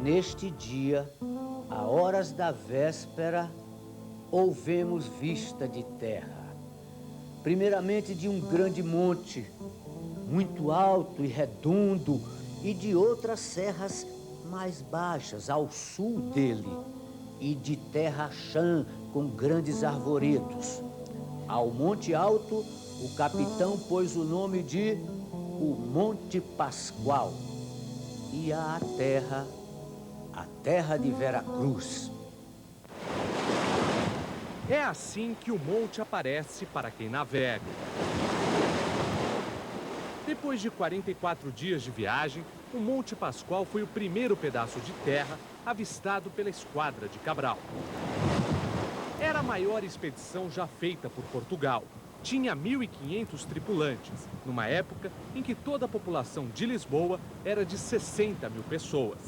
Neste dia, a horas da véspera, houvemos vista de terra. Primeiramente de um grande monte, muito alto e redondo, e de outras serras mais baixas ao sul dele, e de terra chã com grandes arvoredos. Ao monte alto, o capitão pôs o nome de o Monte Pascoal, e a terra de Veracruz. É assim que o monte aparece para quem navega. Depois de 44 dias de viagem, o Monte Pascoal foi o primeiro pedaço de terra avistado pela Esquadra de Cabral. Era a maior expedição já feita por Portugal. Tinha 1.500 tripulantes, numa época em que toda a população de Lisboa era de 60 mil pessoas.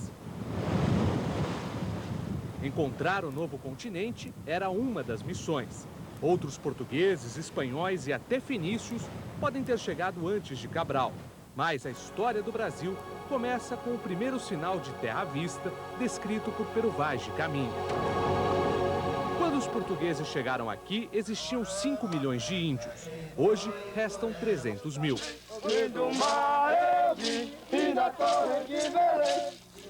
Encontrar o novo continente era uma das missões. Outros portugueses, espanhóis e até fenícios podem ter chegado antes de Cabral. Mas a história do Brasil começa com o primeiro sinal de terra à vista descrito por Pero Vaz de Caminha. Quando os portugueses chegaram aqui, existiam 5 milhões de índios. Hoje, restam 300 mil.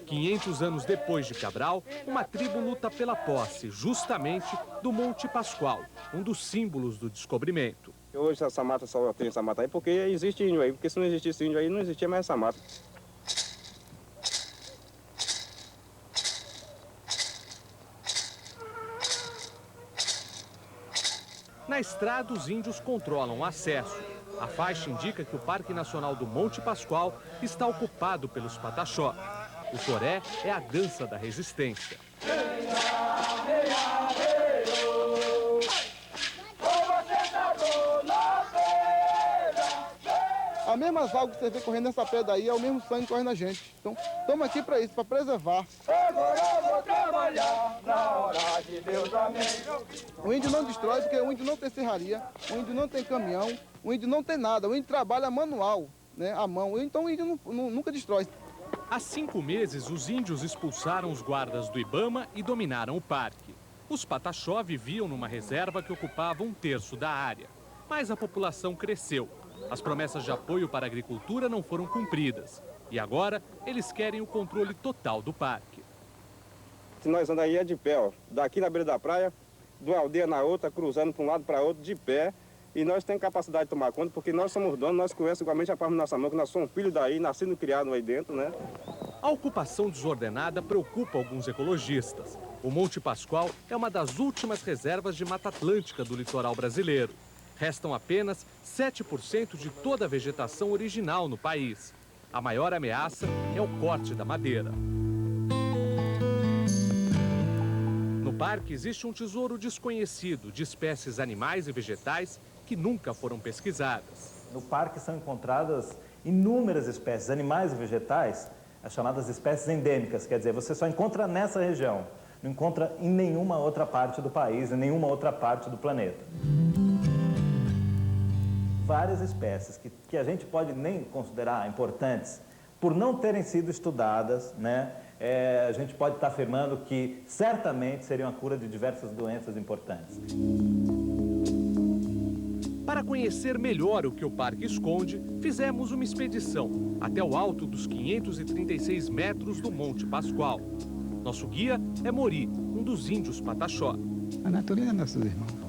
500 anos depois de Cabral, uma tribo luta pela posse, justamente, do Monte Pascoal, um dos símbolos do descobrimento. Hoje essa mata só tem essa mata aí porque existe índio aí, porque se não existisse índio aí, não existia mais essa mata. Na estrada, os índios controlam o acesso. A faixa indica que o Parque Nacional do Monte Pascoal está ocupado pelos Pataxó. O toré é a dança da resistência. As mesmas águas que você vê correndo nessa pedra aí, é o mesmo sangue que corre na gente. Então, estamos aqui para isso, para preservar. Agora eu vou trabalhar na hora de Deus, amém. O índio não destrói porque o índio não tem serraria, o índio não tem caminhão, o índio não tem nada, o índio trabalha manual, né, à mão. Então o índio nunca destrói. Há 5 meses, os índios expulsaram os guardas do Ibama e dominaram o parque. Os Pataxó viviam numa reserva que ocupava 1/3 da área. Mas a população cresceu. As promessas de apoio para a agricultura não foram cumpridas. E agora, eles querem o controle total do parque. Se nós andamos aí é de pé, ó. Daqui na beira da praia, de uma aldeia na outra, cruzando para um lado para outro, de pé. E nós temos capacidade de tomar conta, porque nós somos donos, nós conhecemos igualmente a palma da nossa mão, que nós somos filhos daí, nascidos e criados aí dentro, né? A ocupação desordenada preocupa alguns ecologistas. O Monte Pascoal é uma das últimas reservas de Mata Atlântica do litoral brasileiro. Restam apenas 7% de toda a vegetação original no país. A maior ameaça é o corte da madeira. No parque existe um tesouro desconhecido de espécies animais e vegetais que nunca foram pesquisadas. No parque são encontradas inúmeras espécies, animais e vegetais, as chamadas espécies endêmicas, quer dizer, você só encontra nessa região, não encontra em nenhuma outra parte do país, em nenhuma outra parte do planeta. Várias espécies que a gente pode nem considerar importantes, por não terem sido estudadas, né? A gente pode estar afirmando que certamente seriam a cura de diversas doenças importantes. Para conhecer melhor o que o parque esconde, fizemos uma expedição até o alto dos 536 metros do Monte Pascoal. Nosso guia é Mori, um dos índios Pataxó. A natureza é nossos irmãos.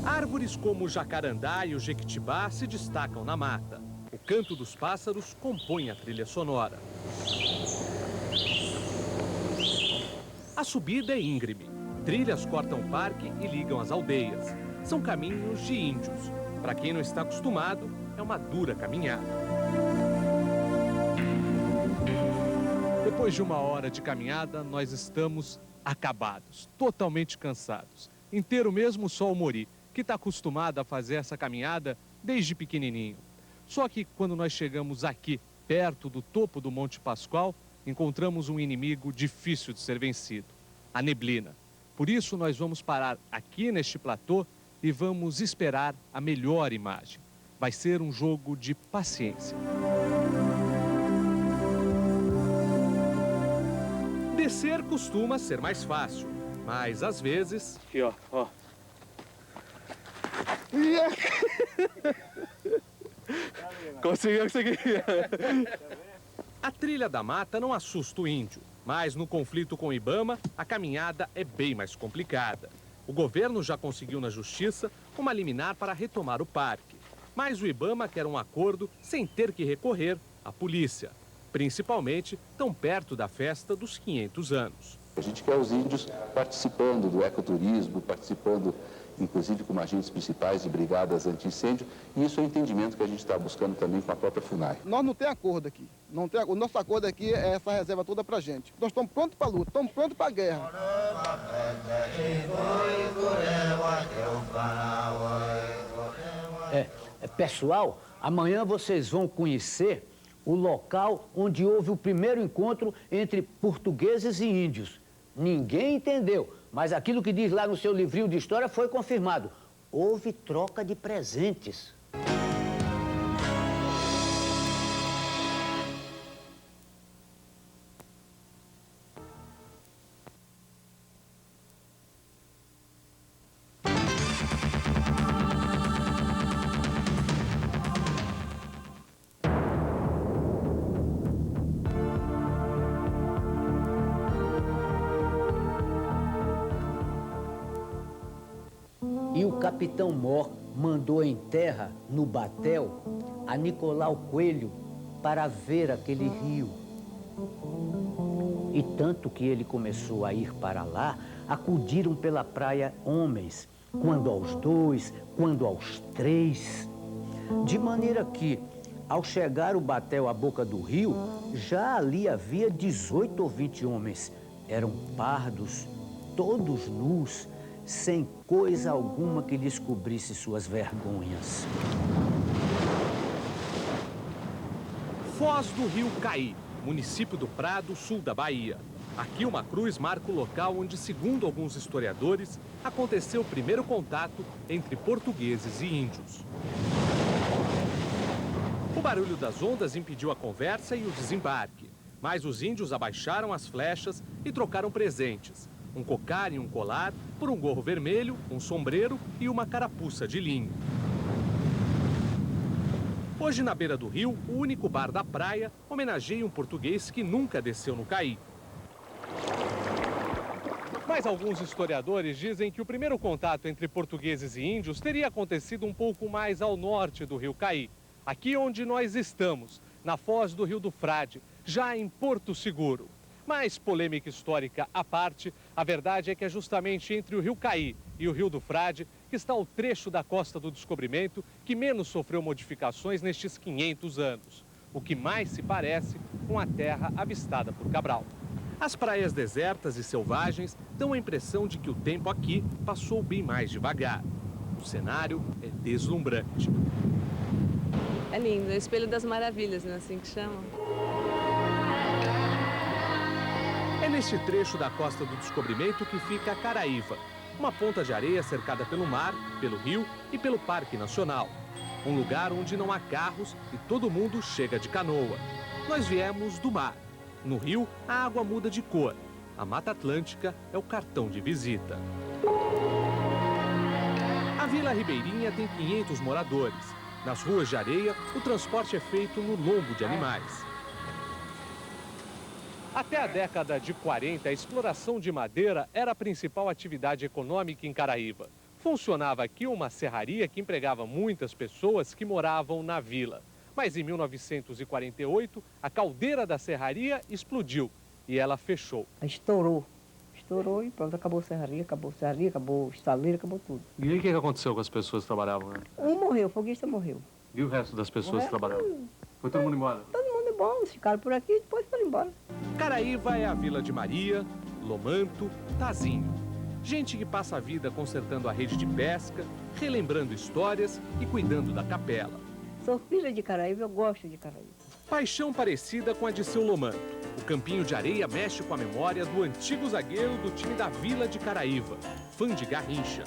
Árvores como o jacarandá e o jequitibá se destacam na mata. O canto dos pássaros compõe a trilha sonora. A subida é íngreme. Trilhas cortam o parque e ligam as aldeias. São caminhos de índios. Para quem não está acostumado, é uma dura caminhada. Depois de 1 hora de caminhada, nós estamos acabados, totalmente cansados. Inteiro mesmo só o Mori, que está acostumado a fazer essa caminhada desde pequenininho. Só que quando nós chegamos aqui, perto do topo do Monte Pascoal, encontramos um inimigo difícil de ser vencido, a neblina. Por isso, nós vamos parar aqui neste platô e vamos esperar a melhor imagem. Vai ser um jogo de paciência. Descer costuma ser mais fácil, mas às vezes... Aqui, ó. Conseguiu o que você queria. A trilha da mata não assusta o índio, mas no conflito com o Ibama, a caminhada é bem mais complicada. O governo já conseguiu na justiça uma liminar para retomar o parque, mas o Ibama quer um acordo sem ter que recorrer à polícia, principalmente tão perto da festa dos 500 anos. A gente quer os índios participando do ecoturismo, participando inclusive como agentes principais de brigadas anti-incêndio, e isso é o entendimento que a gente está buscando também com a própria FUNAI. Nós não temos acordo aqui. O nosso acordo aqui é essa reserva toda para a gente. Nós estamos prontos para a luta, estamos prontos para a guerra. Pessoal, amanhã vocês vão conhecer o local onde houve o primeiro encontro entre portugueses e índios. Ninguém entendeu, mas aquilo que diz lá no seu livrinho de história foi confirmado. Houve troca de presentes. E o capitão Mor mandou em terra, no batel, a Nicolau Coelho para ver aquele rio. E tanto que ele começou a ir para lá, acudiram pela praia homens, quando aos 2, quando aos 3. De maneira que, ao chegar o batel à boca do rio, já ali havia 18 ou 20 homens. Eram pardos, todos nus, sem coisa alguma que lhes cobrisse suas vergonhas. Foz do Rio Caí, município do Prado, sul da Bahia. Aqui uma cruz marca o local onde, segundo alguns historiadores, aconteceu o primeiro contato entre portugueses e índios. O barulho das ondas impediu a conversa e o desembarque, mas os índios abaixaram as flechas e trocaram presentes. Um cocar e um colar por um gorro vermelho, um sombreiro e uma carapuça de linho. Hoje, na beira do rio, o único bar da praia homenageia um português que nunca desceu no Caí. Mas alguns historiadores dizem que o primeiro contato entre portugueses e índios teria acontecido um pouco mais ao norte do rio Caí, aqui onde nós estamos, na foz do Rio do Frade, já em Porto Seguro. Mas, polêmica histórica à parte, a verdade é que é justamente entre o Rio Caí e o Rio do Frade que está o trecho da Costa do Descobrimento que menos sofreu modificações nestes 500 anos, o que mais se parece com a terra avistada por Cabral. As praias desertas e selvagens dão a impressão de que o tempo aqui passou bem mais devagar. O cenário é deslumbrante. É lindo, é o Espelho das Maravilhas, não é assim que chamam? É neste trecho da Costa do Descobrimento que fica Caraíva, uma ponta de areia cercada pelo mar, pelo rio e pelo Parque Nacional. Um lugar onde não há carros e todo mundo chega de canoa. Nós viemos do mar. No rio, a água muda de cor. A Mata Atlântica é o cartão de visita. A Vila Ribeirinha tem 500 moradores. Nas ruas de areia, o transporte é feito no lombo de animais. Até a década de 40, a exploração de madeira era a principal atividade econômica em Caraíva. Funcionava aqui uma serraria que empregava muitas pessoas que moravam na vila. Mas em 1948, a caldeira da serraria explodiu e ela fechou. Estourou e pronto, acabou a serraria, acabou o estaleiro, acabou tudo. E aí o que aconteceu com as pessoas que trabalhavam, né? Um morreu, o foguista morreu. E o resto das pessoas que trabalhavam? Foi todo mundo embora? Todo mundo embora, ficaram por aqui e depois foram embora. Caraíva é a Vila de Maria, Lomanto, Tazinho. Gente que passa a vida consertando a rede de pesca, relembrando histórias e cuidando da capela. Sou filha de Caraíva, eu gosto de Caraíva. Paixão parecida com a de seu Lomanto. O campinho de areia mexe com a memória do antigo zagueiro do time da Vila de Caraíva, fã de Garrincha.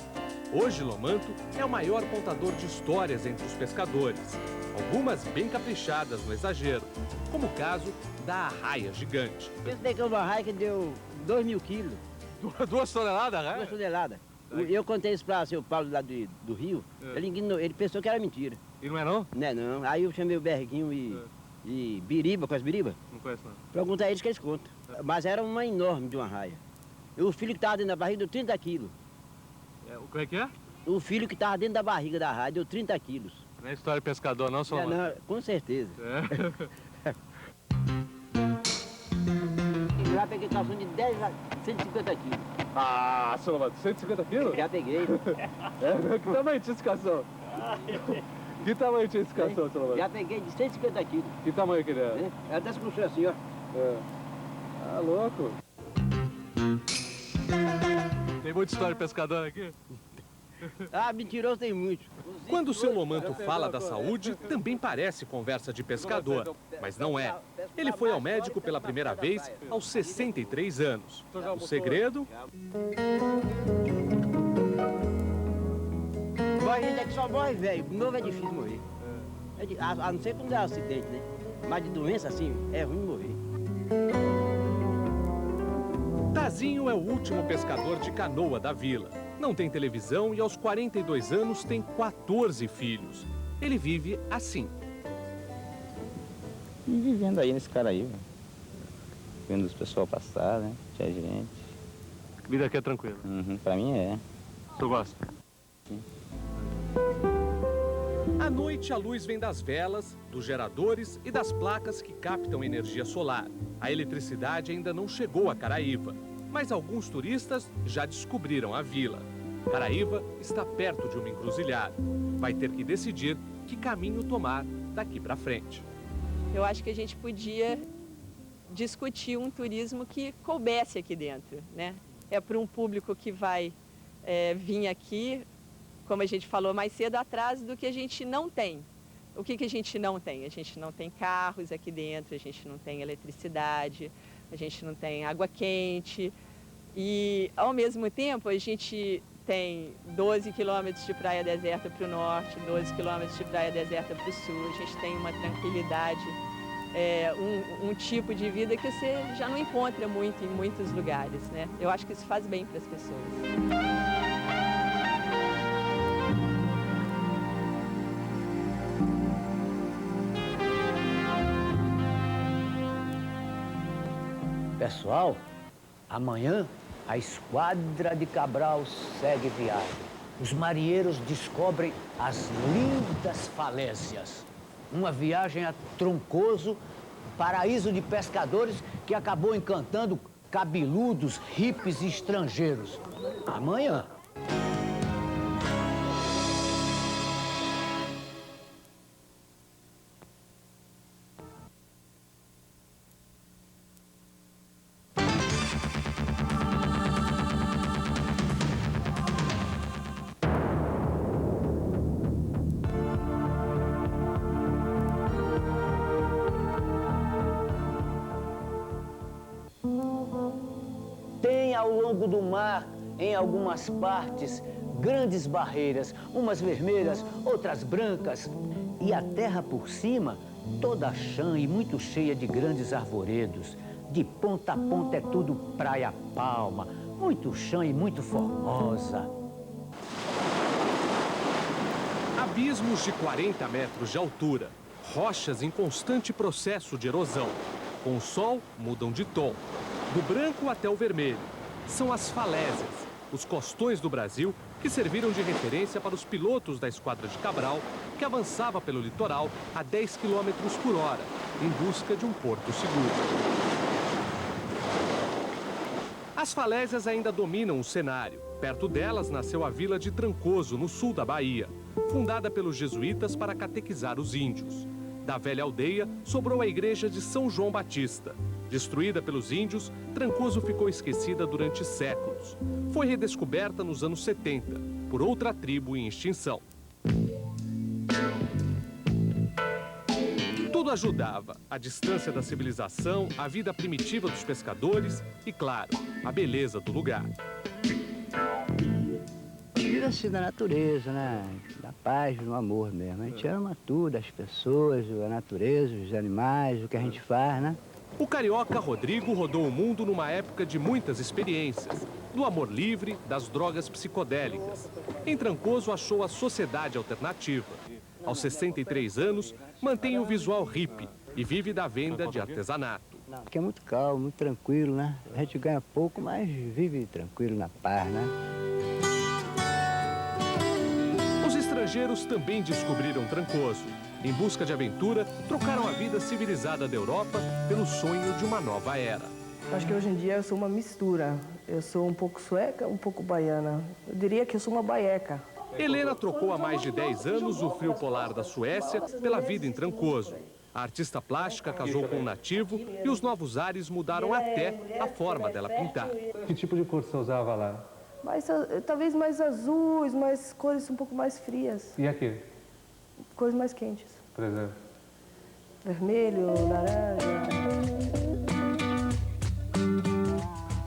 Hoje, Lomanto é o maior contador de histórias entre os pescadores. Algumas bem caprichadas no exagero, como o caso da arraia gigante. Esse daqui é uma arraia que deu 2.000 quilos. 2 toneladas, arraia? 2 toneladas. Eu contei isso para o seu Paulo lá do Rio, ele pensou que era mentira. E não é não? Não é não. Aí eu chamei o Berguinho e Biriba, conhece Biriba? Não conheço não. Pergunta a eles que eles contam. Mas era uma enorme de uma arraia. E o filho que estava dentro da barriga deu 30 quilos. Como é que é? O filho que estava dentro da barriga da arraia deu 30 quilos. Não é história de pescador não, São Lomanto? Não, com certeza. Já peguei calção de 10 a 150 quilos. Ah, São Lomanto, 150 quilos? Já peguei. Que tamanho tinha esse cação? Que tamanho tinha esse cação, São Lomanto? Já peguei de 150 quilos. Que tamanho que ele era? Era dessa grossura assim, ó. Ah, louco. Tem muita história de pescador aqui? Ah, mentiroso tem muito. Quando o seu Lomanto fala da saúde, também parece conversa de pescador, mas não é. Ele foi ao médico pela primeira vez aos 63 anos. O segredo? A gente é que só morre velho, novo é difícil morrer. A não ser quando é acidente, né? Mas de doença assim, é ruim morrer. Tazinho é o último pescador de canoa da vila. Não tem televisão e aos 42 anos tem 14 filhos. Ele vive assim. E vivendo aí nesse Caraíba. Vendo os pessoal passar, né? Tinha gente. Vida aqui é tranquila? Pra mim é. O senhor gosta? Sim. À noite, a luz vem das velas, dos geradores e das placas que captam energia solar. A eletricidade ainda não chegou a Caraíva, mas alguns turistas já descobriram a vila. Caraíva está perto de uma encruzilhada. Vai ter que decidir que caminho tomar daqui para frente. Eu acho que a gente podia discutir um turismo que coubesse aqui dentro, né? É para um público que vai vir aqui, como a gente falou mais cedo, atrás do que a gente não tem. O que a gente não tem? A gente não tem carros aqui dentro, a gente não tem eletricidade, a gente não tem água quente e, ao mesmo tempo, a gente tem 12 quilômetros de praia deserta para o norte, 12 quilômetros de praia deserta para o sul, a gente tem uma tranquilidade, um tipo de vida que você já não encontra muito em muitos lugares, né? Eu acho que isso faz bem para as pessoas. Pessoal, amanhã a esquadra de Cabral segue viagem. Os marinheiros descobrem as lindas falésias. Uma viagem a Troncoso, paraíso de pescadores que acabou encantando cabeludos, hippies e estrangeiros. Amanhã. Tem ao longo do mar, em algumas partes, grandes barreiras, umas vermelhas, outras brancas. E a terra por cima, toda chã e muito cheia de grandes arvoredos. De ponta a ponta é tudo praia palma, muito chã e muito formosa. Abismos de 40 metros de altura, rochas em constante processo de erosão. Com o sol, mudam de tom, do branco até o vermelho. São as falésias, os costões do Brasil que serviram de referência para os pilotos da Esquadra de Cabral, que avançava pelo litoral a 10 km por hora, em busca de um porto seguro. As falésias ainda dominam o cenário. Perto delas nasceu a vila de Trancoso, no sul da Bahia, fundada pelos jesuítas para catequizar os índios. Da velha aldeia, sobrou a igreja de São João Batista. Destruída pelos índios, Trancoso ficou esquecida durante séculos. Foi redescoberta nos anos 70, por outra tribo em extinção. Tudo ajudava: a distância da civilização, a vida primitiva dos pescadores e, claro, a beleza do lugar. vive assim da natureza, né? Da paz, do amor mesmo. A gente ama tudo, as pessoas, a natureza, os animais, o que a gente faz, né? O carioca Rodrigo rodou o mundo numa época de muitas experiências. Do amor livre, das drogas psicodélicas. Em Trancoso achou a sociedade alternativa. Aos 63 anos, mantém o visual hippie e vive da venda de artesanato. Aqui é muito calmo, muito tranquilo, né? A gente ganha pouco, mas vive tranquilo, na paz, né? Os estrangeiros também descobriram Trancoso. Em busca de aventura, trocaram a vida civilizada da Europa pelo sonho de uma nova era. Acho que hoje em dia eu sou uma mistura. Eu sou um pouco sueca, um pouco baiana. Eu diria que eu sou uma baieca. Helena trocou há mais de 10 anos o frio polar da Suécia pela vida em Trancoso. A artista plástica casou com um nativo e os novos ares mudaram até a forma dela pintar. Que tipo de cor você usava lá? Talvez mais azuis, mais cores um pouco mais frias. E aqui? Cores mais quentes. Por exemplo? Vermelho, laranja.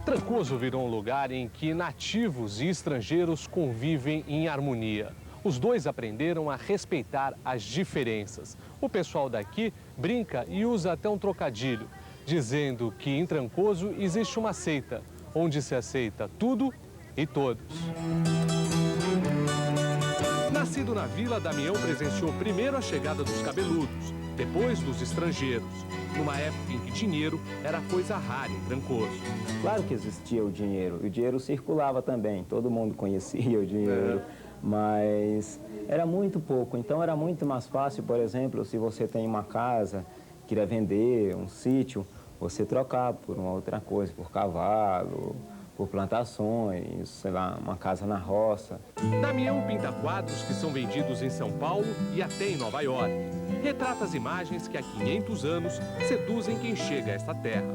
Trancoso virou um lugar em que nativos e estrangeiros convivem em harmonia. Os dois aprenderam a respeitar as diferenças. O pessoal daqui brinca e usa até um trocadilho, dizendo que em Trancoso existe uma seita, onde se aceita tudo e todos. Nascido na vila, Damião presenciou primeiro a chegada dos cabeludos, depois dos estrangeiros, numa época em que dinheiro era coisa rara em Trancoso. Claro que existia o dinheiro circulava também, todo mundo conhecia o dinheiro. Mas era muito pouco, então era muito mais fácil, por exemplo, se você tem uma casa, queria vender um sítio, você trocar por uma outra coisa, por cavalo, por plantações, sei lá, uma casa na roça. Damião pinta quadros que são vendidos em São Paulo e até em Nova York. Retrata as imagens que há 500 anos seduzem quem chega a esta terra.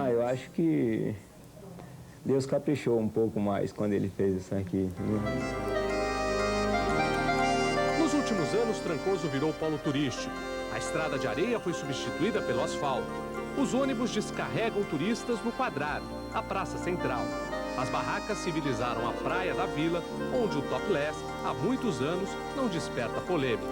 Eu acho que Deus caprichou um pouco mais quando ele fez isso aqui. Nos últimos anos, Trancoso virou polo turístico. A estrada de areia foi substituída pelo asfalto. Os ônibus descarregam turistas no Quadrado, a praça central. As barracas civilizaram a praia da vila, onde o topless, há muitos anos, não desperta polêmica.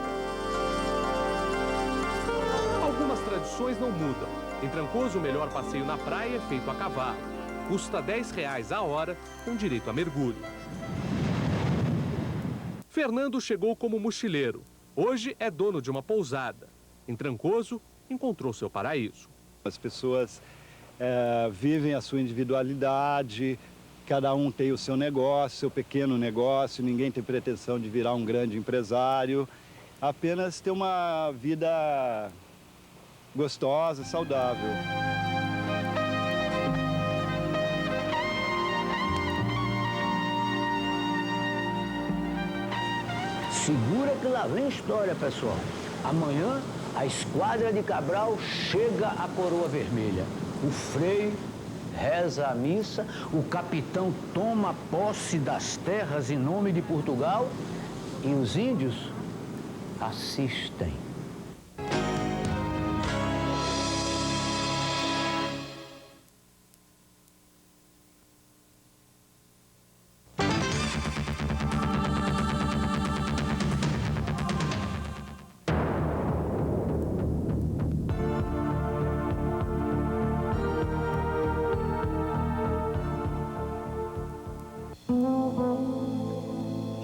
Algumas tradições não mudam. Em Trancoso, o melhor passeio na praia é feito a cavalo. Custa R$10 a hora, com direito a mergulho. Fernando chegou como mochileiro. Hoje é dono de uma pousada. Em Trancoso, encontrou seu paraíso. As pessoas vivem a sua individualidade, cada um tem o seu negócio, seu pequeno negócio, ninguém tem pretensão de virar um grande empresário, apenas ter uma vida gostosa, saudável. Segura que lá vem história, pessoal. Amanhã, a esquadra de Cabral chega à Coroa Vermelha. O Frei reza a missa, o capitão toma posse das terras em nome de Portugal e os índios assistem.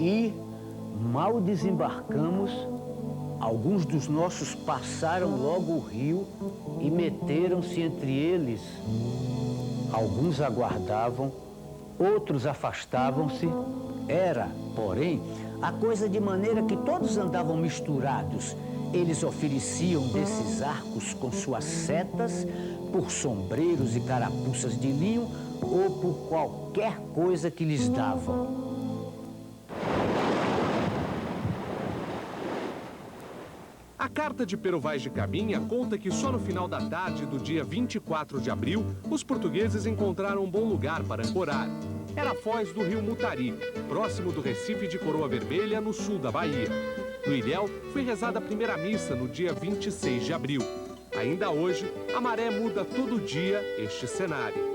E, mal desembarcamos, alguns dos nossos passaram logo o rio e meteram-se entre eles. Alguns aguardavam, outros afastavam-se. Era, porém, a coisa de maneira que todos andavam misturados. Eles ofereciam desses arcos com suas setas, por sombreiros e carapuças de linho ou por qualquer coisa que lhes davam. A carta de Pero Vaz de Caminha conta que só no final da tarde do dia 24 de abril, os portugueses encontraram um bom lugar para ancorar. Era a foz do rio Mutari, próximo do Recife de Coroa Vermelha, no sul da Bahia. No Ilhéu, foi rezada a primeira missa no dia 26 de abril. Ainda hoje, a maré muda todo dia este cenário.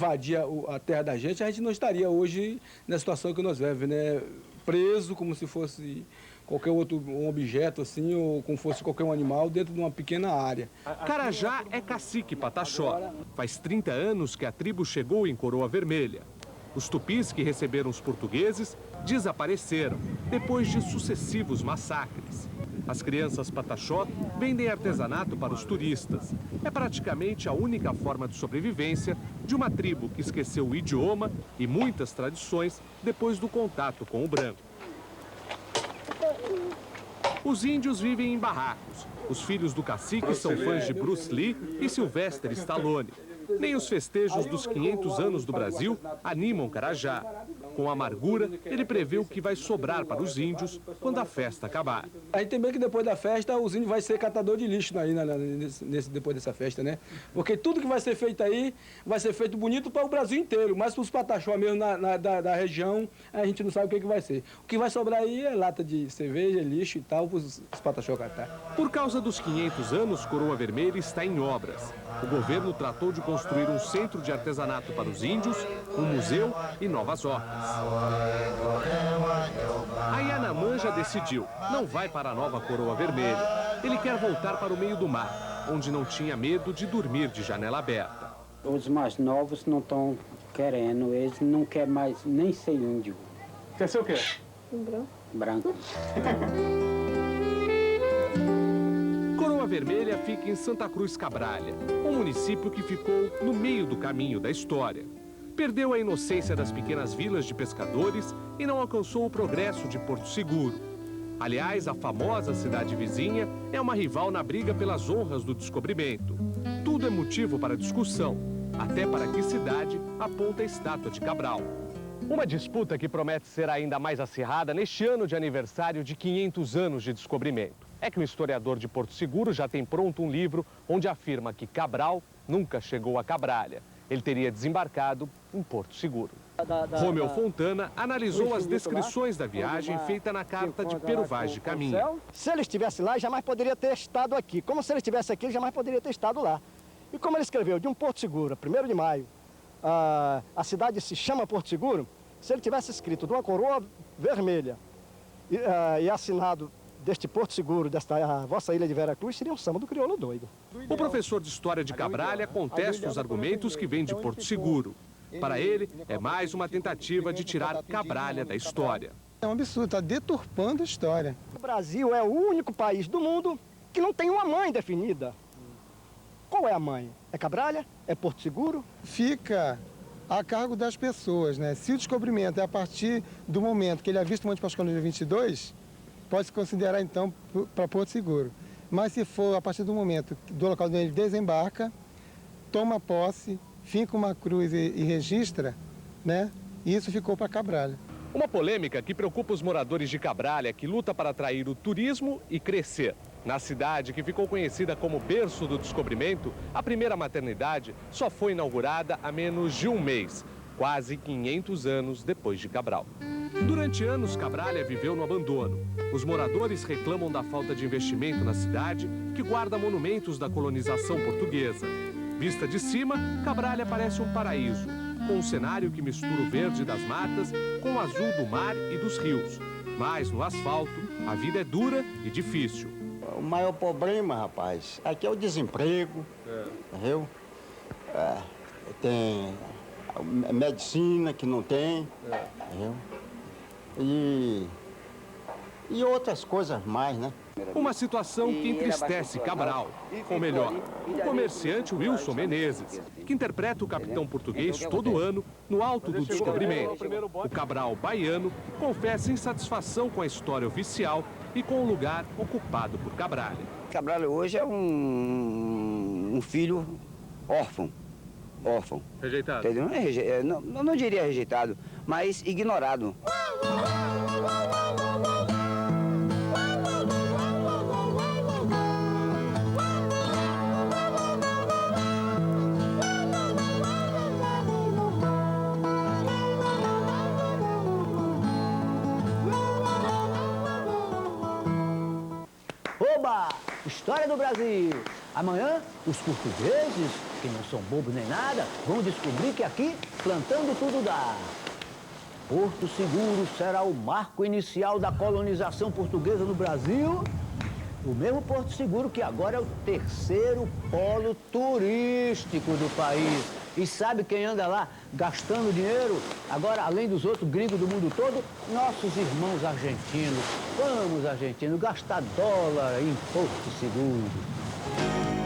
invadir a terra da gente, a gente não estaria hoje na situação que nós vivemos, né? Preso como se fosse qualquer outro objeto, assim, ou como fosse qualquer um animal dentro de uma pequena área. Carajá é cacique Pataxó. Faz 30 anos que a tribo chegou em Coroa Vermelha. Os tupis que receberam os portugueses desapareceram depois de sucessivos massacres. As crianças Pataxó vendem artesanato para os turistas. É praticamente a única forma de sobrevivência de uma tribo que esqueceu o idioma e muitas tradições depois do contato com o branco. Os índios vivem em barracos. Os filhos do cacique são fãs de Bruce Lee e Sylvester Stallone. Nem os festejos dos 500 anos do Brasil animam Carajá. Com amargura, ele prevê o que vai sobrar para os índios quando a festa acabar. A gente tem medo que depois da festa os índios vai ser catador de lixo aí, depois dessa festa, né? Porque tudo que vai ser feito aí vai ser feito bonito para o Brasil inteiro, mas para os Pataxó mesmo da região, a gente não sabe o que vai ser. O que vai sobrar aí é lata de cerveja, lixo e tal, para os Pataxó catar. Por causa dos 500 anos, Coroa Vermelha está em obras. O governo tratou de construir um centro de artesanato para os índios, um museu e novas hortas. A Yanamã já decidiu, não vai para a nova Coroa Vermelha. Ele quer voltar para o meio do mar, onde não tinha medo de dormir de janela aberta. Os mais novos não estão querendo, eles não querem mais nem ser índio. Quer ser o quê? Branco. Coroa Vermelha fica em Santa Cruz Cabralha, um município que ficou no meio do caminho da história. Perdeu a inocência das pequenas vilas de pescadores e não alcançou o progresso de Porto Seguro. Aliás, a famosa cidade vizinha é uma rival na briga pelas honras do descobrimento. Tudo é motivo para discussão, até para que cidade aponta a estátua de Cabral. Uma disputa que promete ser ainda mais acirrada neste ano de aniversário de 500 anos de descobrimento. É que o historiador de Porto Seguro já tem pronto um livro onde afirma que Cabral nunca chegou a Cabralha. Ele teria desembarcado em Porto Seguro. Romeu Fontana analisou as descrições da viagem feita na carta de Pero Vaz de Caminha. Se ele estivesse lá, jamais poderia ter estado aqui. Como se ele estivesse aqui, ele jamais poderia ter estado lá. E como ele escreveu de um Porto Seguro, 1º de maio, a cidade se chama Porto Seguro, se ele tivesse escrito de uma coroa vermelha e assinado deste Porto Seguro, desta vossa ilha de Veracruz, seria um samba do crioulo doido. O professor de História de Cabralha contesta os argumentos que vêm de Porto Seguro. Para ele, é mais uma tentativa de tirar Cabralha da história. É um absurdo, está deturpando a história. O Brasil é o único país do mundo que não tem uma mãe definida. Qual é a mãe? É Cabralha? É Porto Seguro? Fica a cargo das pessoas, né? Se o descobrimento é a partir do momento que ele é visto no Monte Pascoal no dia 22, pode se considerar, então, para Porto Seguro. Mas se for a partir do momento do local onde ele desembarca, toma posse, finca uma cruz e registra, né? E isso ficou para Cabralha. Uma polêmica que preocupa os moradores de Cabralha, que luta para atrair o turismo e crescer. Na cidade, que ficou conhecida como berço do descobrimento, a primeira maternidade só foi inaugurada há menos de um mês, quase 500 anos depois de Cabral. Durante anos, Cabralha viveu no abandono. Os moradores reclamam da falta de investimento na cidade, que guarda monumentos da colonização portuguesa. Vista de cima, Cabralha parece um paraíso, com um cenário que mistura o verde das matas com o azul do mar e dos rios. Mas no asfalto, a vida é dura e difícil. O maior problema, rapaz, aqui é o desemprego, entendeu? Tem medicina que não tem, entendeu? E outras coisas mais, né? Uma situação que entristece Cabral, ou melhor, o comerciante Wilson Menezes, que interpreta o capitão português todo ano no Alto do Descobrimento. O Cabral baiano confessa insatisfação com a história oficial e com o lugar ocupado por Cabralha. Cabralha hoje é um filho órfão. Rejeitado? Não diria rejeitado, mas ignorado. Oba! História do Brasil. Amanhã, os portugueses, que não são bobos nem nada, vão descobrir que aqui, plantando tudo dá. Porto Seguro será o marco inicial da colonização portuguesa no Brasil. O mesmo Porto Seguro que agora é o terceiro polo turístico do país. E sabe quem anda lá gastando dinheiro? Agora, além dos outros gringos do mundo todo, nossos irmãos argentinos. Vamos, argentinos, gastar dólar em Porto Seguro.